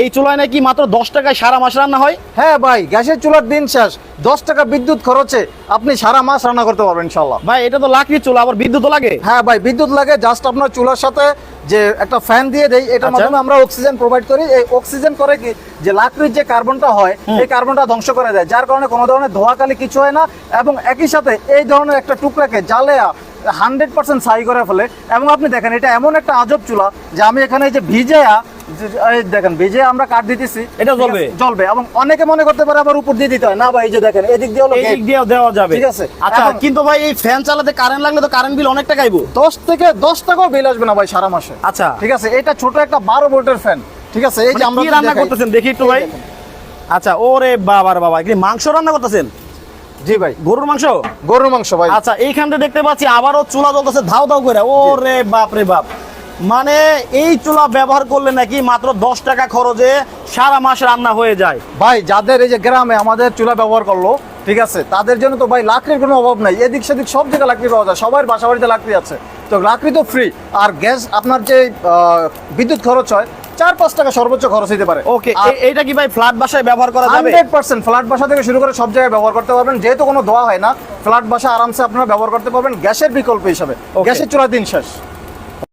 এই চুলায় নাকি মাত্র 10 টাকায় সারা মাস রান্না হয়? হ্যাঁ ভাই, গ্যাসের চুলার দিন শেষ, 10 টাকা বিদ্যুৎ খরচে আপনি সারা মাস রান্না করতে পারবেন ইনশাল্লাহ। ভাই এটা তো লাকড়ির চুলা, আবার বিদ্যুৎ লাগে? হ্যাঁ ভাই, বিদ্যুৎ লাগে। জাস্ট আপনার চুলার সাথে যে একটা ফ্যান দিয়ে দেই, এটার মাধ্যমে আমরা অক্সিজেন প্রোভাইড করি। এই অক্সিজেন করে কি, যে লাকড়ির যে কার্বনটা হয় এই কার্বনটা ধ্বংস করে দেয়, যার কারণে কোনো ধরনের ধোঁয়াকালি কিছু হয় না। এবং একই সাথে এই ধরনের একটা টুকরাকে জ্বালেয়া 100% ছাই করে ফেলে। এবং আপনি দেখেন, এটা এমন একটা আজব চুলা যে আমি এখানে এই যে দেখেন ভিজে আমরা কাঠ দিতেছি, এটা জ্বলবে? জ্বলবে। এবং অনেকে মনে করতে পারে আবার উপর দিয়ে দিতে হয় না ভাই, এই যে দেখেন এদিক দিয়ে হলো এই দিক দিয়েও দেওয়া যাবে, ঠিক আছে। আচ্ছা, কিন্তু ভাই এই ফ্যান চালাতে কারেন্ট লাগলে তো কারেন্ট বিল অনেক টাকা আইবো। 10 টাকাও বিল আসবে না ভাই সারা মাসে। আচ্ছা ঠিক আছে, এটা ছোট একটা 12 ভোল্টের ফ্যান। ঠিক আছে, এই যে মানে আমরা কি রান্না করতেছেন দেখি একটু ভাই। আচ্ছা, ওরে বাবা রে বাবা, কি মাংস রান্না করতেছেন? জি ভাই, গরুর মাংস? গরুর মাংস ভাই। আচ্ছা, এইখানটা দেখতে পাচ্ছি আবারও চুলা জ্বলতেছে ধাও ধাও করে। ওরে বাপ রে বাপ, মানে এই চুলা ব্যবহার করলে নাকি মাত্র 10 টাকা খরচে সারা মাস রান্না হয়ে যায়। ভাই যাদের এই যে গ্রামে আমাদের চুলা ব্যবহার করলো, ঠিক আছে, তাদের জন্য তো ভাই লাকড়ির কোনো অভাব নাই। এদিক সেদিক সব জায়গায় লাকড়ি পাওয়া যায়, সবার বাসা বাড়িতে লাকড়ি আছে। তো লাকড়ি তো ফ্রি। আর গ্যাস আপনার যে বিদ্যুৎ খরচ হয় 4-5 টাকা সর্বোচ্চ খরচ হতে পারে। ওকে, এইটা কি ভাই ফ্ল্যাট বাসায় ব্যবহার করা যাবে? 100% ফ্ল্যাট বাসা থেকে শুরু করে সব জায়গায় ব্যবহার করতে পারবেন, যেহেতু কোনো ধোয়া হয় না। ফ্ল্যাট বাসা আরামসে আপনারা ব্যবহার করতে পারবেন গ্যাসের বিকল্প হিসাবে। গ্যাসের চুলা দিন শেষ।